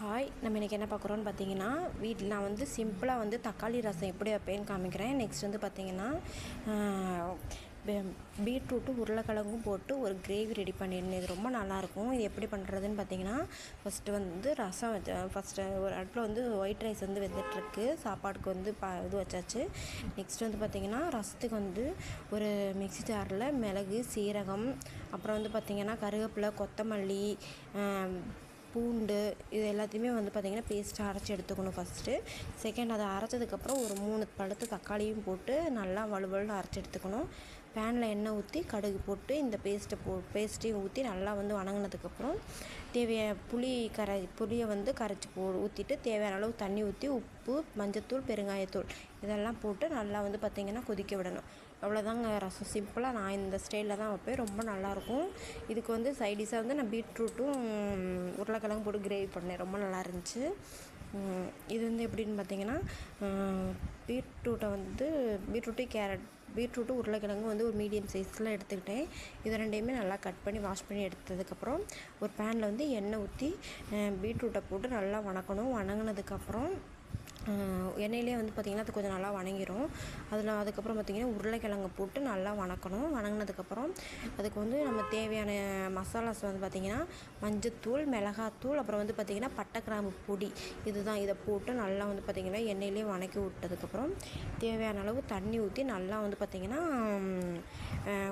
Hi, நம்ம இன்றைக்கி என்ன பார்க்குறோன்னு பார்த்தீங்கன்னா, வீட்டில் நான் வந்து சிம்பிளாக வந்து தக்காளி ரசம் எப்படி வைப்பேன்னு காமிக்கிறேன். நெக்ஸ்ட் வந்து பார்த்திங்கன்னா, பீட்ரூட்டும் உருளைக்கிழங்கும் போட்டு ஒரு கிரேவி ரெடி பண்ணியிருந்தேன். இது ரொம்ப நல்லாயிருக்கும். இது எப்படி பண்ணுறதுன்னு பார்த்தீங்கன்னா, ஃபஸ்ட்டு வந்து ரசம் ஃபஸ்ட்டு ஒரு அடுப்பில் வந்து ஒயிட் ரைஸ் வந்து வெந்துட்டுருக்கு. சாப்பாடுக்கு வந்து இது வச்சாச்சு. நெக்ஸ்ட் வந்து பார்த்திங்கன்னா, ரசத்துக்கு வந்து ஒரு மிக்ஸி ஜாரில் மிளகு, சீரகம், அப்புறம் வந்து பார்த்திங்கன்னா கருவேப்பிலை, கொத்தமல்லி, பூண்டு இது எல்லாத்தையுமே வந்து பார்த்திங்கன்னா பேஸ்ட்டாக அரைச்சி எடுத்துக்கணும் ஃபஸ்ட்டு. செகண்ட் அதை அரைச்சதுக்கப்புறம் ஒரு 3 பழுத்த தக்காளியும் போட்டு நல்லா வலுவலுன்னு அரைச்சி எடுத்துக்கணும். பேனில் எண்ணெய் ஊற்றி கடுகு போட்டு இந்த பேஸ்ட்டையும் ஊற்றி நல்லா வந்து வணங்கினதுக்கப்புறம் புளியை வந்து கரைச்சி ஊற்றிட்டு தேவையான அளவு தண்ணி ஊற்றி உப்பு, மஞ்சத்தூள், பெருங்காயத்தூள் இதெல்லாம் போட்டு நல்லா வந்து பார்த்திங்கன்னா கொதிக்க விடணும். அவ்வளோதாங்க ரசம். சிம்பிளாக நான் இந்த ஸ்டைலில் தான் வைப்பேன். ரொம்ப நல்லாயிருக்கும். இதுக்கு வந்து சைடிஷாக வந்து நான் பீட்ரூட்டும் உருளைக்கிழங்கு போட்டு கிரேவி பண்ணேன். ரொம்ப நல்லா இருந்துச்சு. இது வந்து எப்படின்னு பார்த்திங்கன்னா, பீட்ரூட்டு உருளைக்கிழங்கு வந்து ஒரு மீடியம் சைஸில் எடுத்துக்கிட்டேன். இது ரெண்டையுமே நல்லா கட் பண்ணி வாஷ் பண்ணி எடுத்ததுக்கப்புறம் ஒரு பேனில் வந்து எண்ணெய் ஊற்றி பீட்ரூட்டை போட்டு நல்லா வணக்கணும். வணங்கினதுக்கப்புறம் எண்ணெயிலே வந்து பார்த்திங்கன்னா அது கொஞ்சம் நல்லா வணங்கிடும். அதுக்கப்புறம் பார்த்திங்கன்னா உருளைக்கிழங்கு போட்டு நல்லா வணக்கணும். வணங்கினதுக்கப்புறம் அதுக்கு வந்து நம்ம தேவையான மசாலாஸ் வந்து பார்த்திங்கன்னா மஞ்சத்தூள், மிளகாத்தூள், அப்புறம் வந்து பார்த்திங்கன்னா பட்டை கிராம்பு பொடி இதுதான். இதை போட்டு நல்லா வந்து பார்த்திங்கன்னா எண்ணெயிலே வணக்கி விட்டதுக்கப்புறம் தேவையான அளவு தண்ணி ஊற்றி நல்லா வந்து பார்த்திங்கன்னா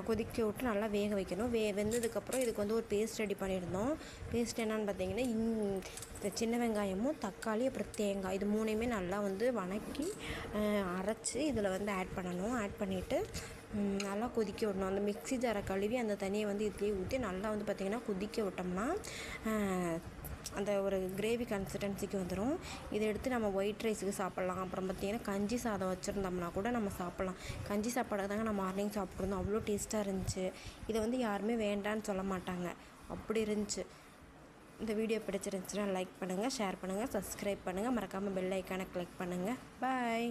கொதிக்க விட்டு நல்லா வேக வைக்கணும். வெந்ததுக்கப்புறம் இதுக்கு வந்து ஒரு பேஸ்ட் ரெடி பண்ணியிருந்தோம். பேஸ்ட் என்னென்னு பார்த்திங்கன்னா சின்ன வெங்காயமும், தக்காளி, அப்புறம் தேங்காய் இது மூணையுமே நல்லா வந்து வணக்கி அரைச்சி இதில் வந்து ஆட் பண்ணணும். ஆட் பண்ணிவிட்டு நல்லா கொதிக்க விடணும். அந்த மிக்ஸி ஜாரை கழுவி அந்த தண்ணியை வந்து இதுலேயே ஊற்றி நல்லா வந்து பார்த்திங்கன்னா கொதிக்க விட்டோம்னா அந்த ஒரு கிரேவி கன்சிஸ்டன்சிக்கு வந்துடும். இதை எடுத்து நம்ம ஒயிட் ரைஸுக்கு சாப்பிட்லாம். அப்புறம் பார்த்திங்கன்னா கஞ்சி சாதம் வச்சுருந்தோம்னா கூட நம்ம சாப்பிட்லாம். கஞ்சி சாப்பாடு தாங்க நான் மார்னிங் சாப்பிட்ருந்தோம். அவ்வளோ டேஸ்ட்டாக இருந்துச்சு. இதை வந்து யாருமே வேண்டான்னு சொல்ல மாட்டாங்க. அப்படி இருந்துச்சு. இந்த வீடியோ பிடிச்சிருந்துச்சுன்னா லைக் பண்ணுங்கள், ஷேர் பண்ணுங்கள், சப்ஸ்கிரைப் பண்ணுங்கள். மறக்காமல் பெல் ஐக்கானை கிளிக் பண்ணுங்கள். பாய்.